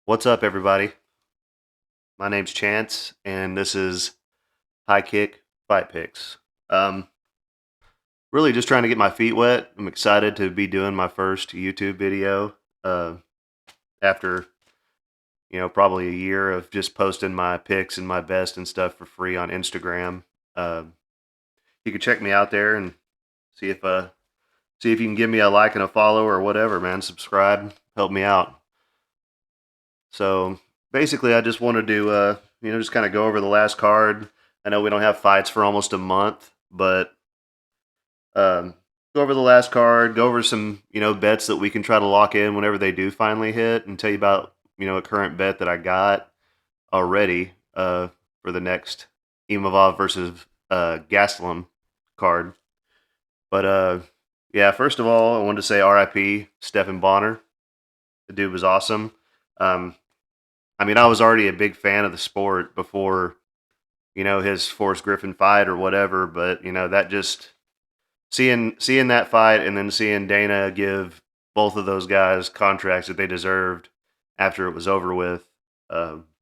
What's up, everybody? My name's Chance, and this is High Kick Fight Picks. Um, really just trying to get my feet wet. I'm excited to be doing my first YouTube video after probably a year of just posting my picks and my best and stuff for free on Instagram. Uh, you can check me out there and see if you can give me a like and a follow or whatever, man. Subscribe, help me out. So basically, I just wanted to, just kind of go over the last card. I know we don't have fights for almost a month, but go over the last card, go over some, bets that we can try to lock in whenever they do finally hit, and tell you about, a current bet that I got already for the next IMAVOV versus Gastelum card. But yeah, first of all, I wanted to say RIP Stephen Bonner. The dude was awesome. Um, I mean, I was already a big fan of the sport before, his Forrest Griffin fight or whatever. But that just seeing that fight and then seeing Dana give both of those guys contracts that they deserved after it was over with,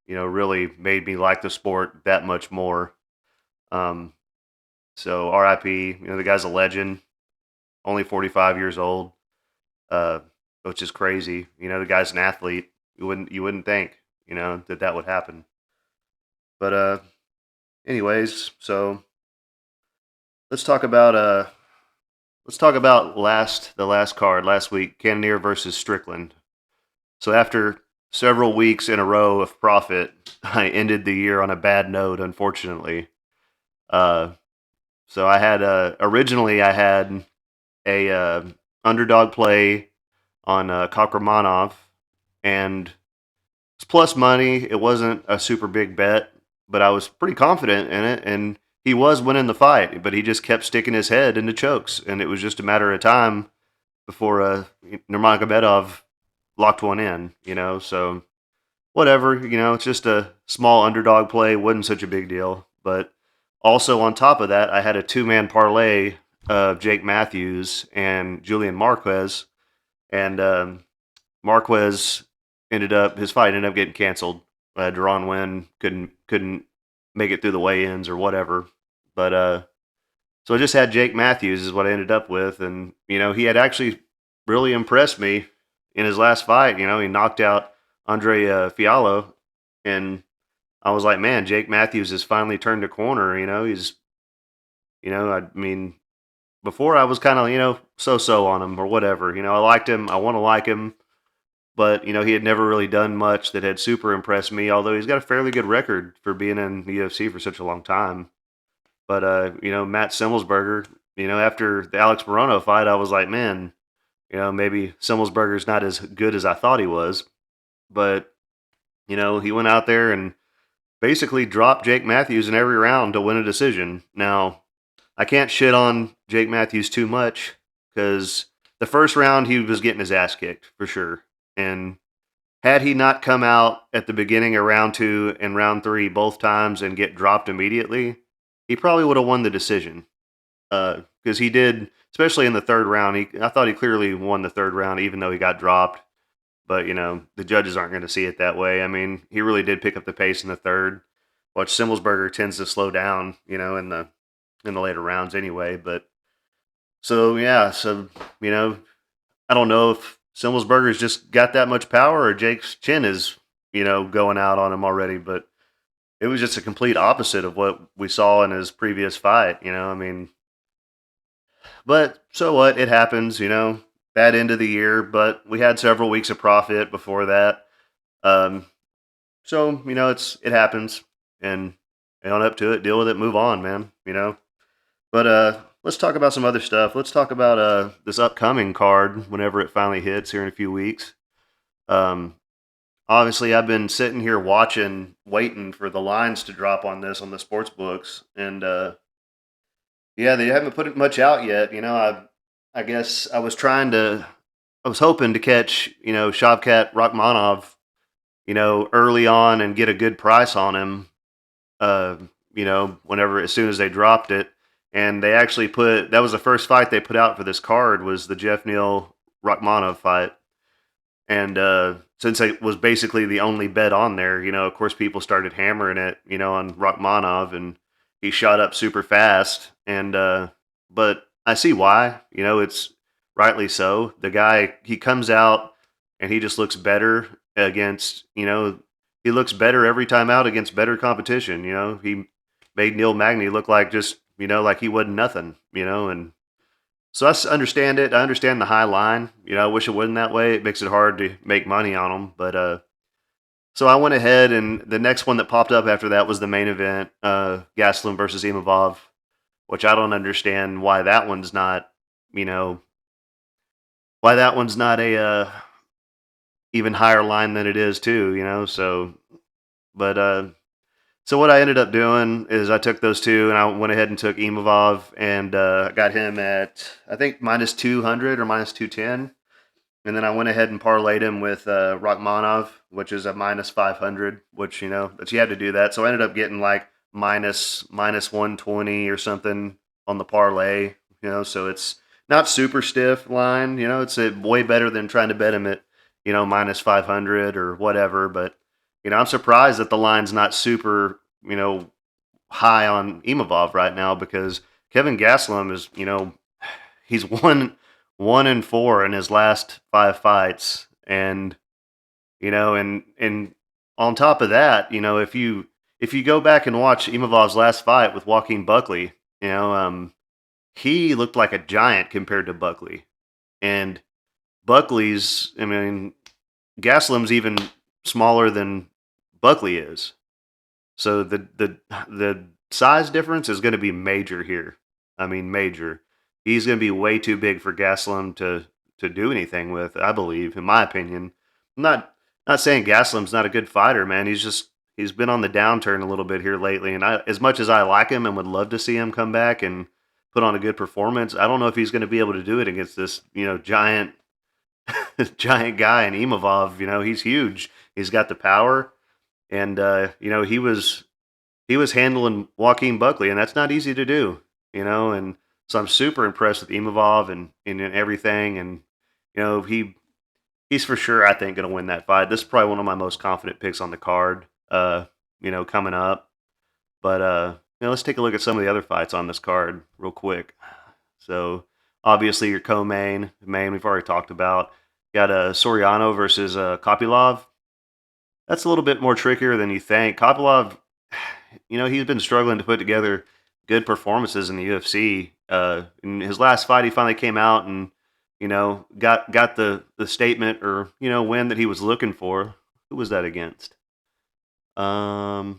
really made me like the sport that much more. Um, so RIP, the guy's a legend, only 45 years old, uh, which is crazy. The guy's an athlete. You wouldn't think, that would happen. But anyways, so let's talk about the last card last week, Cannonier versus Strickland. So after several weeks in a row of profit, I ended the year on a bad note, unfortunately. Uh, so I had originally I had a underdog play on Kakramanov, and it's plus money. It wasn't a super big bet, but I was pretty confident in it, and he was winning the fight, but he just kept sticking his head into chokes, and it was just a matter of time before Nurmagomedov locked one in. So whatever. It's just a small underdog play, wasn't such a big deal. But also on top of that, I had a two-man parlay of Jake Matthews and Julian Marquez, and Marquez his fight ended up getting canceled. Deron Wynn couldn't make it through the weigh-ins or whatever. But so I just had Jake Matthews is what I ended up with, and he had actually really impressed me in his last fight. He knocked out Andre Fiallo, and I was like, man, Jake Matthews has finally turned a corner. He's I mean, before I was kind of so on him or whatever. I liked him. I want to like him. But he had never really done much that had super impressed me. Although he's got a fairly good record for being in the UFC for such a long time. But Matt Simmelsberger, after the Alex Morono fight, I was like, man, maybe Simmelsberger's not as good as I thought he was. But he went out there and basically dropped Jake Matthews in every round to win a decision. Now, I can't shit on Jake Matthews too much because the first round he was getting his ass kicked for sure. And had he not come out at the beginning of round two and round three both times and get dropped immediately, he probably would have won the decision. Because he did, especially in the third round. I thought he clearly won the third round, even though he got dropped. But the judges aren't going to see it that way. I mean, he really did pick up the pace in the third. Which Simmelsberger tends to slow down, in the later rounds anyway. But so yeah, I don't know if Simmelsberger's just got that much power or Jake's chin is, going out on him already. But it was just a complete opposite of what we saw in his previous fight. I mean, but so what? It happens. Bad end of the year, but we had several weeks of profit before that. Um, so it happens, and own up to it, deal with it, move on, man. But let's talk about some other stuff. Let's talk about this upcoming card whenever it finally hits here in a few weeks. Um, obviously, I've been sitting here watching, waiting for the lines to drop on this on the sports books, and yeah, they haven't put it much out yet. I guess I was hoping to catch Shavkat Rakhmonov, early on and get a good price on him. Whenever as soon as they dropped it. And they actually that was the first fight they put out for this card was the Jeff Neal Rachmanov fight. And since it was basically the only bet on there, of course people started hammering it, on Rachmanov, and he shot up super fast. And but I see why. It's rightly so. The guy, he comes out and he just looks better against, he looks better every time out against better competition. He made Neil Magny look like just, like he wasn't nothing. And so understand it. I understand the high line. I wish it wasn't that way. It makes it hard to make money on them. But so I went ahead, and the next one that popped up after that was the main event, Gastelum versus IMAVOV, which I don't understand why that one's not, you know, why that one's not a even higher line than it is too. So but so what I ended up doing is I took those two and I went ahead and took Imavov and got him at, I think, minus 200 or minus 210. And then I went ahead and parlayed him with Rachmanov, which is a minus 500, which, but you had to do that. So I ended up getting like minus 120 or something on the parlay, so it's not super stiff line. It's way better than trying to bet him at, minus 500 or whatever. But, I'm surprised that the line's not super, high on Imavov right now, because Kevin Gastelum is, he's 1-4 in his last 5 fights. And, and on top of that, if you go back and watch Imavov's last fight with Joaquin Buckley, he looked like a giant compared to Buckley. And Buckley's, Gastelum's even smaller than Buckley is. So the size difference is going to be major here. Major. He's going to be way too big for Gastelum to do anything with, I believe, in my opinion. I'm not saying Gastelum's not a good fighter, man. He's been on the downturn a little bit here lately, and as much as I like him and would love to see him come back and put on a good performance, I don't know if he's going to be able to do it against this, giant giant guy in Imavov. He's huge. He's got the power, and he was handling Joaquin Buckley, and that's not easy to do. And so I'm super impressed with Imavov and everything, and he's for sure, I think, going to win that fight. This is probably one of my most confident picks on the card, coming up. But let's take a look at some of the other fights on this card real quick. So obviously your co-main, main we've already talked about. Got Soriano versus Kopylov. That's a little bit more trickier than you think. Kopylov, he's been struggling to put together good performances in the UFC. In his last fight, he finally came out and, got the statement or, win that he was looking for. Who was that against? Alessio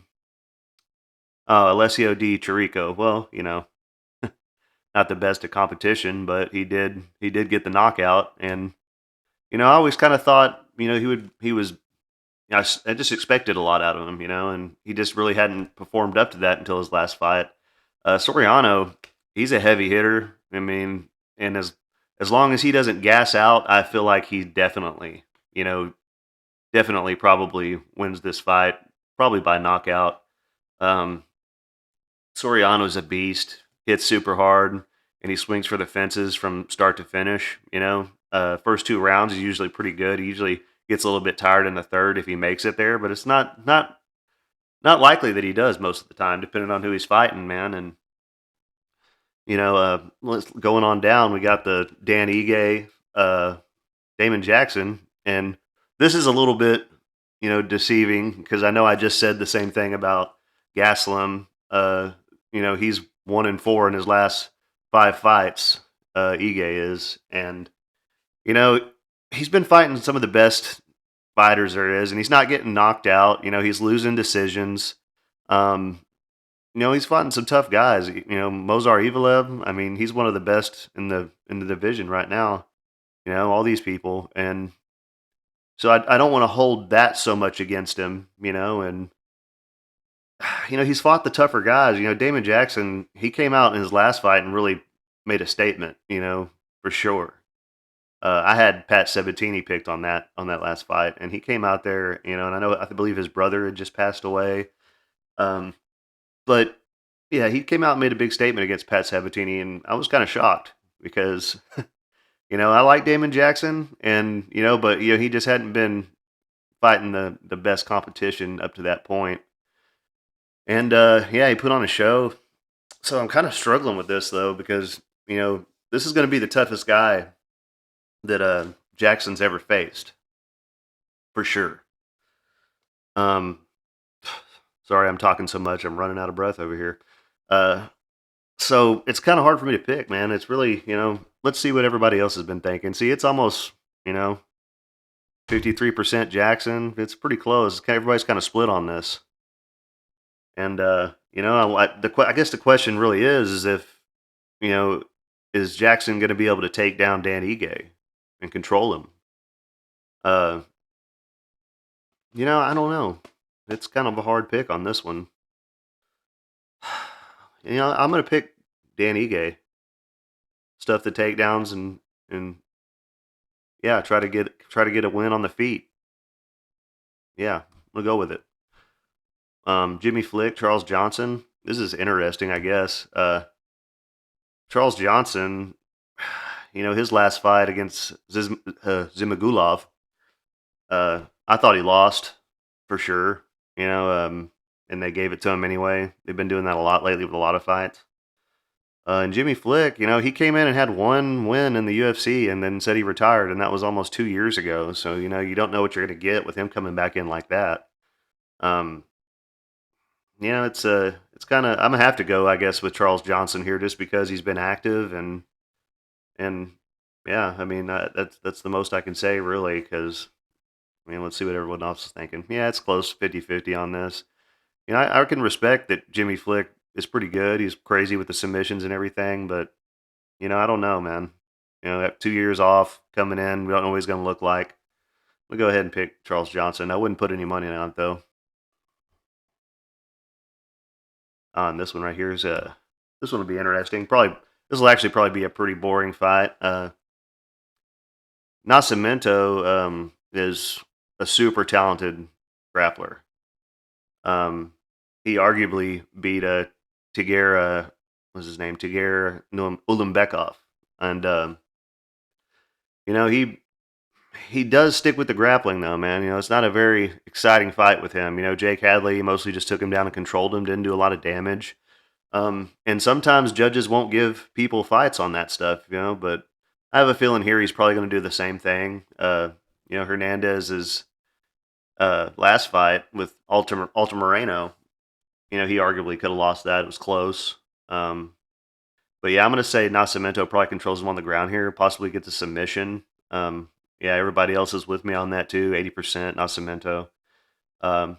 Di Chirico. Well, not the best at competition, but he did get the knockout. And, I always kind of thought, he was, I just expected a lot out of him, and he just really hadn't performed up to that until his last fight. Soriano, he's a heavy hitter. And as long as he doesn't gas out, I feel like he definitely probably wins this fight, probably by knockout. Soriano's a beast, hits super hard, and he swings for the fences from start to finish. First 2 rounds is usually pretty good. He usually gets a little bit tired in the third if he makes it there, but it's not likely that he does most of the time, depending on who he's fighting, man. And going on down, we got the Dan Ige, Damon Jackson, and this is a little bit deceiving, because I know I just said the same thing about Gastelum. He's 1-4 in his last 5 fights. Ige is, and he's been fighting some of the best fighters there is, and he's not getting knocked out. He's losing decisions. He's fighting some tough guys. Mozar Evelev. He's one of the best in the division right now. All these people, and so I don't want to hold that so much against him. And he's fought the tougher guys. Damon Jackson, he came out in his last fight and really made a statement. For sure. I had Pat Sabatini picked on that last fight, and he came out there, and I believe his brother had just passed away. But yeah, he came out and made a big statement against Pat Sabatini, and I was kind of shocked because, I like Damon Jackson, and but he just hadn't been fighting the best competition up to that point. And yeah, he put on a show. So I'm kind of struggling with this though because this is going to be the toughest guy that Jackson's ever faced for sure. Um, sorry, I'm talking so much. I'm running out of breath over here. Uh, so it's kind of hard for me to pick, man. It's really, let's see what everybody else has been thinking. See, it's almost, 53% Jackson. It's pretty close. Everybody's kind of split on this. And, I guess the question really is if, you know, is Jackson going to be able to take down Dan Ige and control him? Uh, I don't know. It's kind of a hard pick on this one. I'm going to pick Dan Ige. Stuff the takedowns and yeah, try to get a win on the feet. Yeah, we'll go with it. Jimmy Flick, Charles Johnson. This is interesting, I guess. Charles Johnson, his last fight against Zimagulov, I thought he lost for sure. And they gave it to him anyway. They've been doing that a lot lately with a lot of fights. And Jimmy Flick, he came in and had one win in the UFC and then said he retired, and that was almost 2 years ago. So you don't know what you're going to get with him coming back in like that. Um, it's kind of I'm gonna have to go, I guess, with Charles Johnson here just because he's been active and yeah, I mean that's the most I can say really because let's see what everyone else is thinking. Yeah, it's close 50-50 on this. I can respect that Jimmy Flick is pretty good. He's crazy with the submissions and everything, but I don't know, man. That 2 years off coming in, we don't know what he's going to look like. We'll go ahead and pick Charles Johnson. I wouldn't put any money on it though. On this one right here is this one will be interesting. Probably this will actually probably be a pretty boring fight. Nascimento is a super talented grappler. Um, he arguably beat Tigera, what's his name? Tigera Ulimbekov, and he does stick with the grappling though, man. It's not a very exciting fight with him. Jake Hadley mostly just took him down and controlled him, didn't do a lot of damage. And sometimes judges won't give people fights on that stuff, but I have a feeling here he's probably going to do the same thing. Hernandez's last fight with Alta Moreno, he arguably could have lost that. It was close. But yeah, I'm going to say Nascimento probably controls him on the ground here, possibly gets a submission. Yeah, everybody else is with me on that too, 80% Nascimento. Um,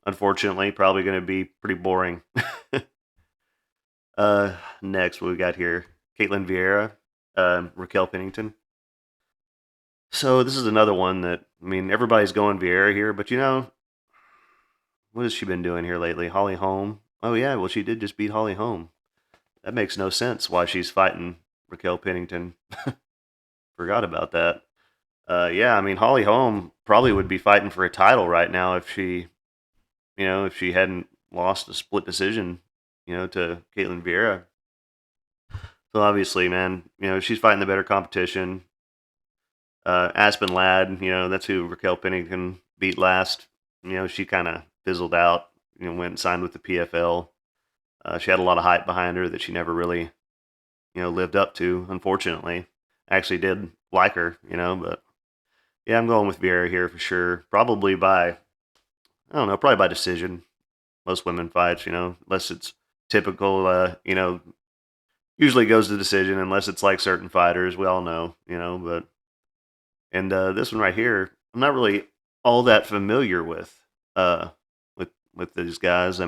Unfortunately, probably going to be pretty boring. Next, what we got here? Caitlin Vieira, Raquel Pennington. So this is another one that, everybody's going Vieira here, but what has she been doing here lately? Holly Holm. Oh yeah, well she did just beat Holly Holm. That makes no sense why she's fighting Raquel Pennington. Forgot about that. Yeah, Holly Holm probably would be fighting for a title right now if she hadn't lost a split decision, to Caitlin Vieira. So obviously, man, she's fighting the better competition. Aspen Ladd, that's who Raquel Pennington beat last. She kind of fizzled out. Went and signed with the PFL. She had a lot of hype behind her that she never really, lived up to. Unfortunately, I actually did like her, but yeah, I'm going with Vieira here for sure. Probably by, I don't know, probably by decision. Most women fights, unless it's typical, usually goes to decision unless it's like certain fighters. We all know, but and this one right here, I'm not really all that familiar uh, with these guys.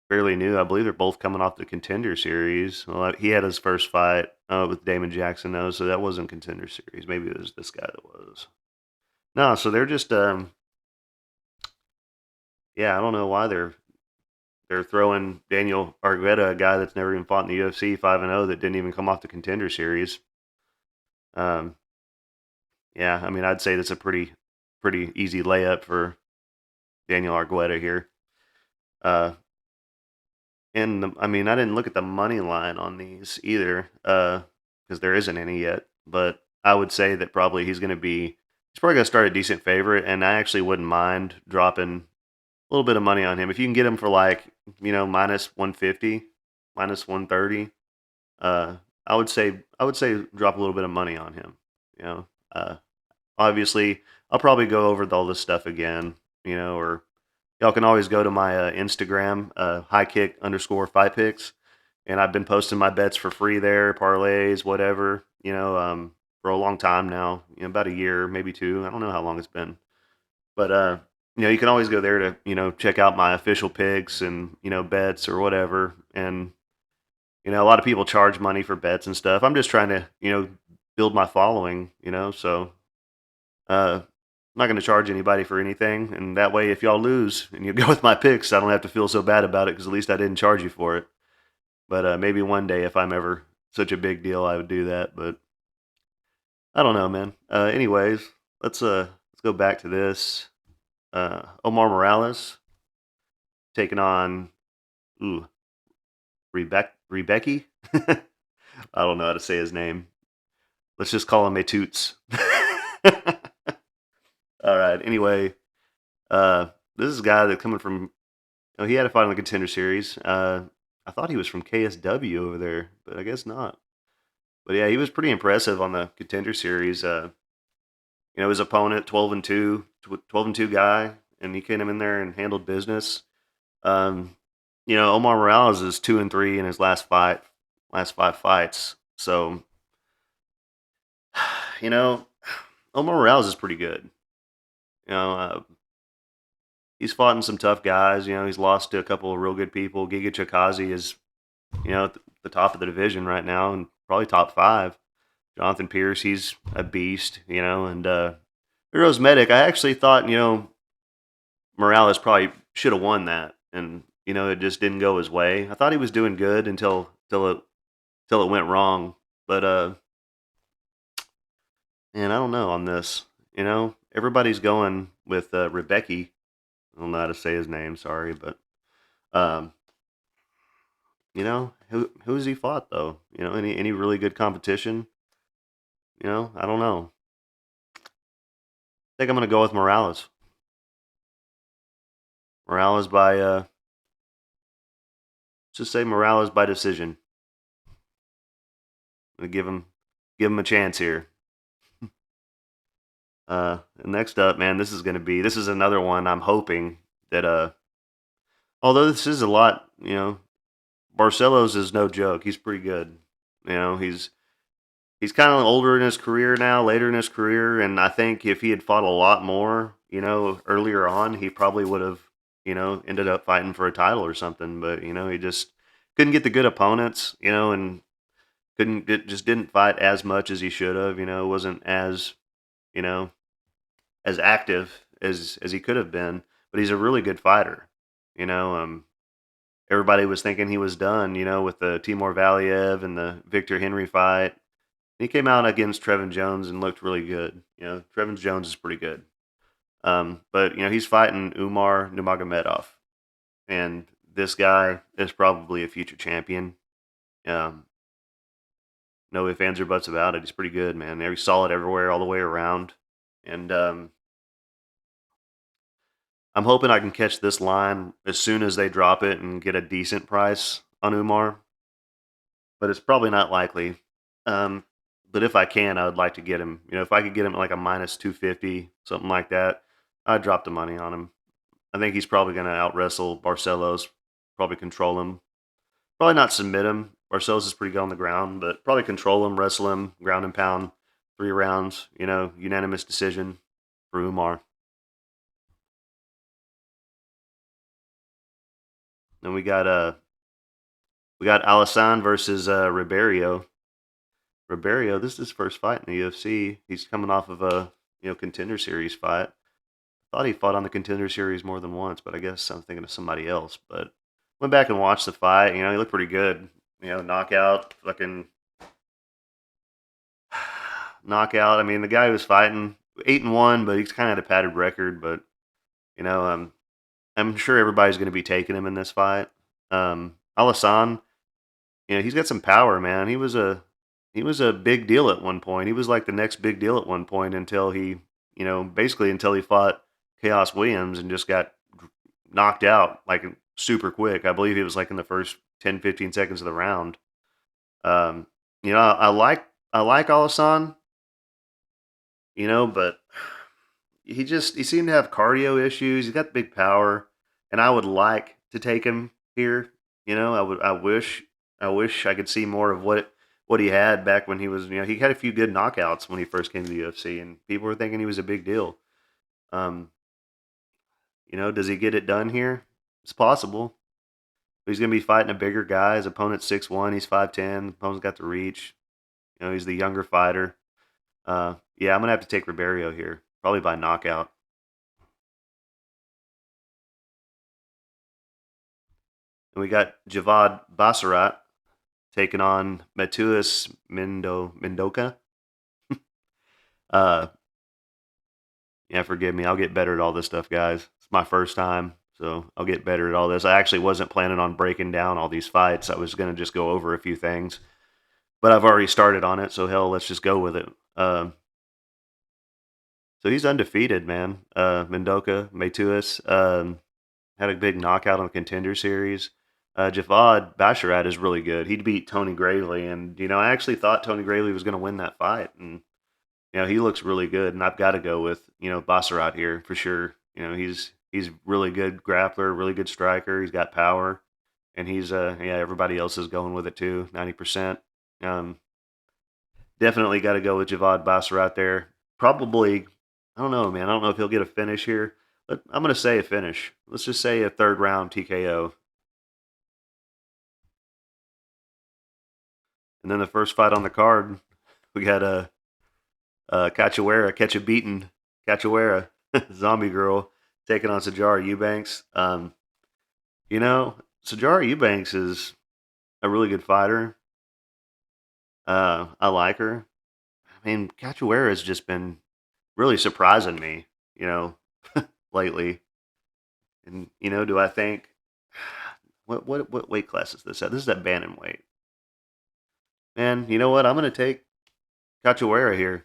Fairly new. I believe they're both coming off the Contender Series. Well, he had his first fight with Damon Jackson, though, so that wasn't Contender Series. Maybe it was this guy that was. No, so they're just, yeah, I don't know why they're throwing Daniel Argueta, a guy that's never even fought in the UFC, 5-0, that didn't even come off the Contender Series. Um, yeah, I'd say that's a pretty easy layup for Daniel Argueta here. And I didn't look at the money line on these either, because there isn't any yet. But I would say that probably he's going to be he's probably gonna start a decent favorite, and I actually wouldn't mind dropping a little bit of money on him if you can get him for like minus 150, minus 130. Uh, I would say drop a little bit of money on him. You know, uh, obviously I'll probably go over all this stuff again. Or y'all can always go to my Instagram, high kick underscore fight picks, and I've been posting my bets for free there, parlays, whatever. For a long time now. About a year, maybe two. I don't know how long it's been, but you can always go there to check out my official picks and bets or whatever. And a lot of people charge money for bets and stuff. I'm just trying to build my following. So I'm not going to charge anybody for anything, and that way, if y'all lose and you go with my picks, I don't have to feel so bad about it because at least I didn't charge you for it. But maybe one day, if I'm ever such a big deal, I would do that. But I don't know, man. Anyways, let's go back to this. Omar Morales taking on ooh Rebecca. I don't know how to say his name. Let's just call him a Toots. All right. Anyway, this is a guy that coming from. Oh, he had a fight on the Contender Series. I thought he was from KSW over there, but I guess not. But yeah, he was pretty impressive on the Contender Series. His opponent, 12-2 guy, and he came in there and handled business. Omar Morales is 2-3 in his last five fights. So, Omar Morales is pretty good. You know, uh, he's fought in some tough guys. He's lost to a couple of real good people. Giga Chikazi is, at the top of the division right now and probably top five. Jonathan Pierce, he's a beast, and Heroes Medic, I actually thought, Morales probably should have won that. And, it just didn't go his way. I thought he was doing good until it went wrong. But, man, I don't know on this. Everybody's going with Rebecca. I don't know how to say his name, sorry, but um, who's he fought though? Any really good competition? I don't know. I think I'm gonna go with Morales. Morales by let's just say Morales by decision. I'm gonna give him a chance here. Next up, man, this is another one. I'm hoping that although this is a lot, Barcelos is no joke. He's pretty good. He's kind of older in his career now, later in his career, and I think if he had fought a lot more, earlier on, he probably would have, ended up fighting for a title or something. But he just couldn't get the good opponents, and just didn't fight as much as he should have. Wasn't as you know as active as he could have been. But he's a really good fighter. You know, everybody was thinking he was done. With the Timur Valiev and the Victor Henry fight. He came out against Trevin Jones and looked really good. Trevin Jones is pretty good. But he's fighting Umar Nurmagomedov, and this guy is probably a future champion. Um, no ifs, ands, or buts about it. He's pretty good, man. He's solid everywhere, all the way around. And I'm hoping I can catch this line as soon as they drop it and get a decent price on Umar. But it's probably not likely. Um, but if I can, I would like to get him. If I could get him at like a minus 250, something like that, I'd drop the money on him. I think he's probably going to out wrestle Barcelos, probably control him. Probably not submit him. Barcelos is pretty good on the ground, but probably control him, wrestle him, ground and pound, 3 rounds, unanimous decision for Umar. Then we got Alisson versus Ribeiro. Ribeiro, this is his first fight in the UFC. He's coming off of a Contender Series fight. Thought he fought on the Contender Series more than once, but I guess I'm thinking of somebody else. But went back and watched the fight. He looked pretty good. Knockout, fucking knockout. I mean, the guy who was fighting 8-1, but he's kind of had a padded record. But I'm sure everybody's going to be taking him in this fight. Alisson, he's got some power, man. He was a big deal at one point. He was like the next big deal at one point until he basically until he fought Chaos Williams and just got knocked out like super quick. I believe he was like in the first 10, 15 seconds of the round. Um, I like Alasan, but he seemed to have cardio issues. He's got big power, and I would like to take him here. I wish I could see more of what he had back when he was. He had a few good knockouts when he first came to the UFC, and people were thinking he was a big deal. Um, does he get it done here? It's possible. He's going to be fighting a bigger guy. His opponent's 6'1", he's 5'10". Opponent's got the reach. He's the younger fighter. Yeah, I'm going to have to take Ribeiro here, probably by knockout. And we got Javad Bassarat taking on Matuas Mendoka. Uh, yeah, forgive me. I'll get better at all this stuff, guys. It's my first time, so I'll get better at all this. I actually wasn't planning on breaking down all these fights. I was going to just go over a few things, but I've already started on it, so hell, let's just go with it. So he's undefeated, man. Mendoka, Matuas, had a big knockout on the Contender Series. Javad Basharat is really good. He beat Tony Gravely, and I actually thought Tony Gravely was going to win that fight, and he looks really good. And I've got to go with Basharat here for sure. He's really good grappler, really good striker. He's got power, and he's everybody else is going with it too, 90%. Um, Definitely got to go with Javad Basharat there. Probably, I don't know, man. I don't know if he'll get a finish here, but I'm going to say a finish. Let's just say a third round TKO. And then the first fight on the card, we got Cachoeira, Catch a Beaten, Cachoeira, Zombie Girl, taking on Sajara Eubanks. Sajara Eubanks is a really good fighter. I like her. I mean, Cachoeira has just been really surprising me, you know, lately. And do I think what weight class is this at? This is at bantamweight. Man, you know what? I'm gonna take Cachoeira here.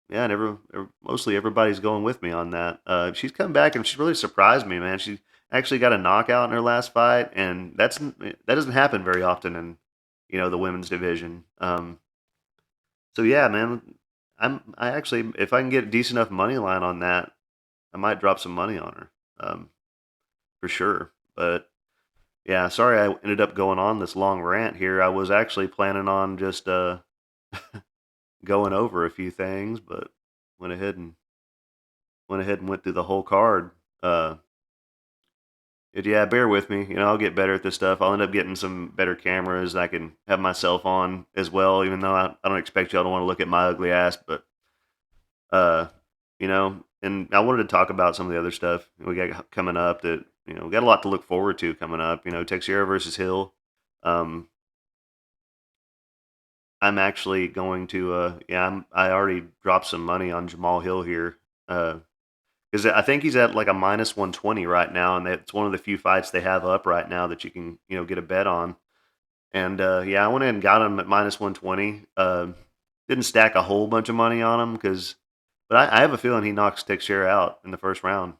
Yeah, and mostly everybody's going with me on that. She's come back and she's really surprised me, man. She actually got a knockout in her last fight, and that doesn't happen very often in the women's division. So yeah, man, I actually, if I can get a decent enough money line on that, I might drop some money on her, for sure. But yeah, sorry I ended up going on this long rant here. I was actually planning on just going over a few things, but went ahead and went through the whole card. Uh, yeah, bear with me. I'll get better at this stuff. I'll end up getting some better cameras. I can have myself on as well, even though I don't expect y'all to want to look at my ugly ass. But and I wanted to talk about some of the other stuff we got coming up. That we got a lot to look forward to coming up. Teixeira versus Hill. Um, I'm actually going to. I already dropped some money on Jamal Hill here. Because I think he's at like a minus 120 right now, and it's one of the few fights they have up right now that you can get a bet on. And yeah, I went in and got him at minus 120. Didn't stack a whole bunch of money on him but I have a feeling he knocks Teixeira out in the first round.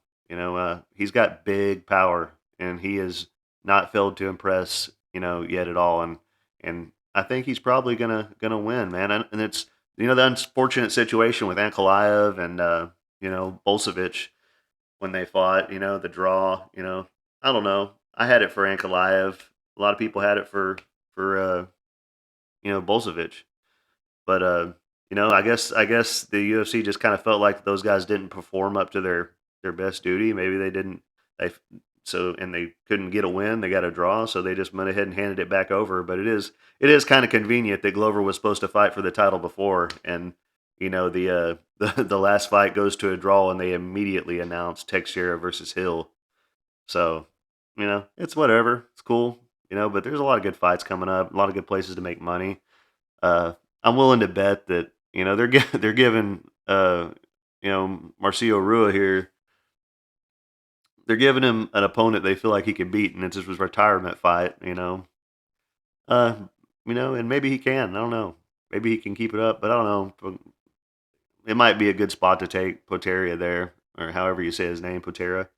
He's got big power, and he has not failed to impress yet at all. And I think he's probably gonna win, man. And it's the unfortunate situation with Ankalaev and Bolsevich when they fought, the draw, I don't know. I had it for Ankalaev. A lot of people had it for Bolsevich. But I guess the UFC just kind of felt like those guys didn't perform up to their best duty. Maybe they didn't they and they couldn't get a win, they got a draw, so they just went ahead and handed it back over. But it is kind of convenient that Glover was supposed to fight for the title before, and the last fight goes to a draw, and they immediately announced Teixeira versus Hill. So, it's whatever. It's cool. But there's a lot of good fights coming up, a lot of good places to make money. I'm willing to bet that they're giving Marcio Rua here. They're giving him an opponent they feel like he can beat, and it's his retirement fight. Uh, and maybe he can. I don't know. Maybe he can keep it up, but I don't know. it might be a good spot to take Poteria there, or however you say his name, Potera.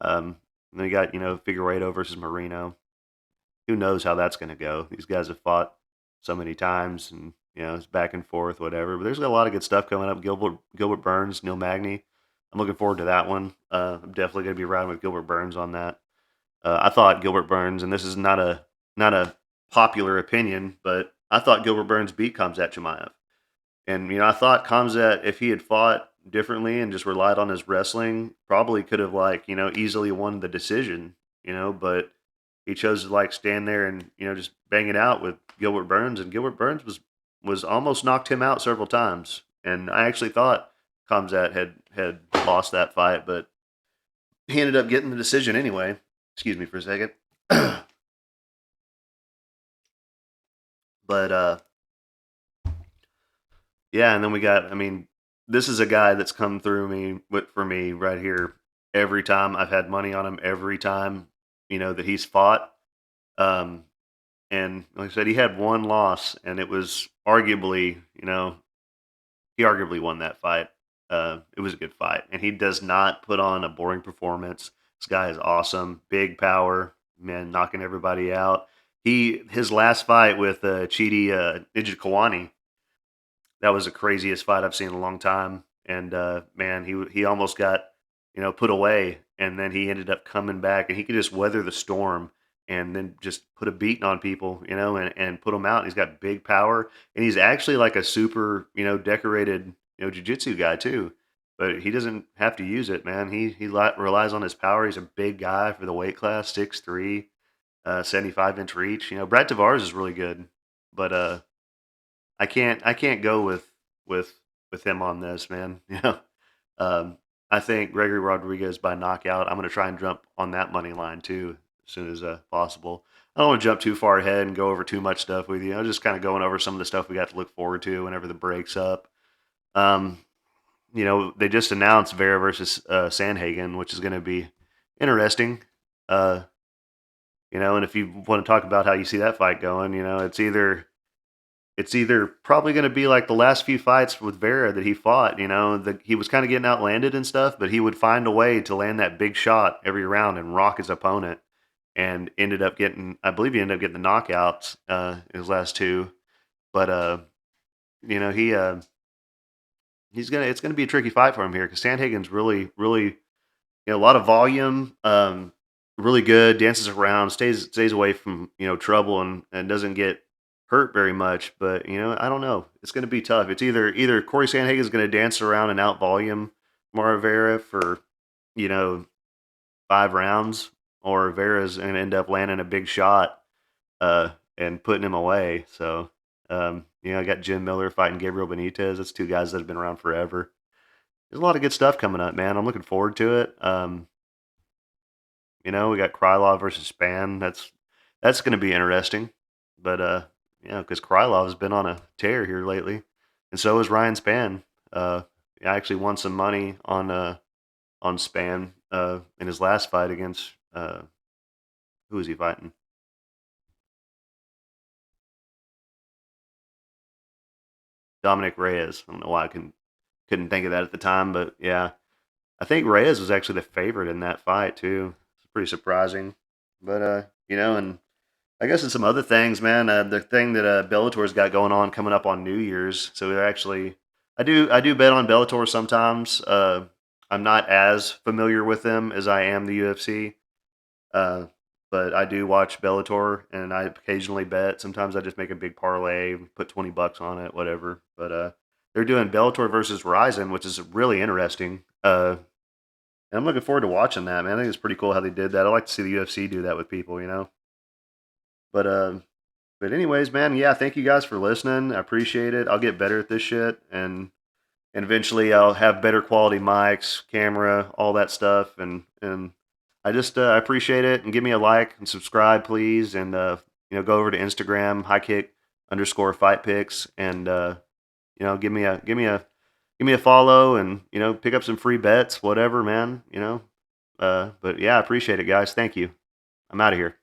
And then you got Figueiredo versus Marino. Who knows how that's going to go? These guys have fought so many times, and it's back and forth, whatever. But there's a lot of good stuff coming up. Gilbert Burns, Neil Magny. I'm looking forward to that one. I'm definitely going to be riding with Gilbert Burns on that. I thought Gilbert Burns, and this is not a popular opinion, but I thought Gilbert Burns beat Khamzat Chimaev. And I thought Khamzat, if he had fought differently and just relied on his wrestling, probably could have easily won the decision. But he chose to stand there and just bang it out with Gilbert Burns, and Gilbert Burns was almost knocked him out several times. And I actually thought Khamzat had lost that fight, but he ended up getting the decision anyway. Excuse me for a second. But yeah, and then we got. I mean, this is a guy that's come through for me right here. Every time I've had money on him, every time that he's fought. Um, and like I said, he had one loss, and it was arguably, he arguably won that fight. It was a good fight, and he does not put on a boring performance. This guy is awesome, big power, man, knocking everybody out. His last fight with Chidi Nijikawani, that was the craziest fight I've seen in a long time. And man, he almost got put away, and then he ended up coming back, and he could just weather the storm, and then just put a beating on people, and put them out. And he's got big power, and he's actually like a super decorated jiu-jitsu guy too. But he doesn't have to use it, man. He relies on his power. He's a big guy for the weight class, 6'3", 75-inch reach. Brad Tavares is really good, but I can't go with him on this, man. I think Gregory Rodriguez by knockout. I'm going to try and jump on that money line too as soon as possible. I don't want to jump too far ahead and go over too much stuff with you. I'm just kind of going over some of the stuff we got to look forward to whenever the break's up. Um, they just announced Vera versus Sandhagen, which is going to be interesting. Uh, and if you want to talk about how you see that fight going, it's either probably going to be like the last few fights with Vera that he fought. That he was kind of getting outlanded and stuff, but he would find a way to land that big shot every round and rock his opponent. And I believe he ended up getting the knockouts in his last two. But you know, it's gonna be a tricky fight for him here because Sandhagen's really, really a lot of volume. Really good, dances around, stays away from trouble and doesn't get hurt very much. But I don't know. It's going to be tough. It's either Corey Sandhagen is going to dance around and out volume Mara Vera for 5 rounds, or Vera's going to end up landing a big shot and putting him away. So I got Jim Miller fighting Gabriel Benitez. That's two guys that have been around forever. There's a lot of good stuff coming up, man. I'm looking forward to it. We got Krylov versus Span. That's going to be interesting. But because Krylov has been on a tear here lately, and so is Ryan Span. I actually won some money on Span in his last fight against who was he fighting? Dominic Reyes. I don't know why I couldn't think of that at the time, but yeah, I think Reyes was actually the favorite in that fight too. It's pretty surprising, but and I guess it's some other things, man. The thing that Bellator's got going on coming up on New Year's. So they're actually, I do bet on Bellator sometimes. I'm not as familiar with them as I am the UFC, uh, but I do watch Bellator and I occasionally bet. Sometimes I just make a big parlay, put $20 on it, whatever. But they're doing Bellator versus Ryzen, which is really interesting. And I'm looking forward to watching that, man. I think it's pretty cool how they did that. I like to see the UFC do that with people. But anyways, man, yeah, thank you guys for listening. I appreciate it. I'll get better at this shit, and eventually I'll have better quality mics, camera, all that stuff, and I just I appreciate it. And give me a like and subscribe, please, and go over to Instagram, highkick_fight picks, and give me a follow, and pick up some free bets, whatever, man. But yeah, I appreciate it, guys. Thank you. I'm out of here.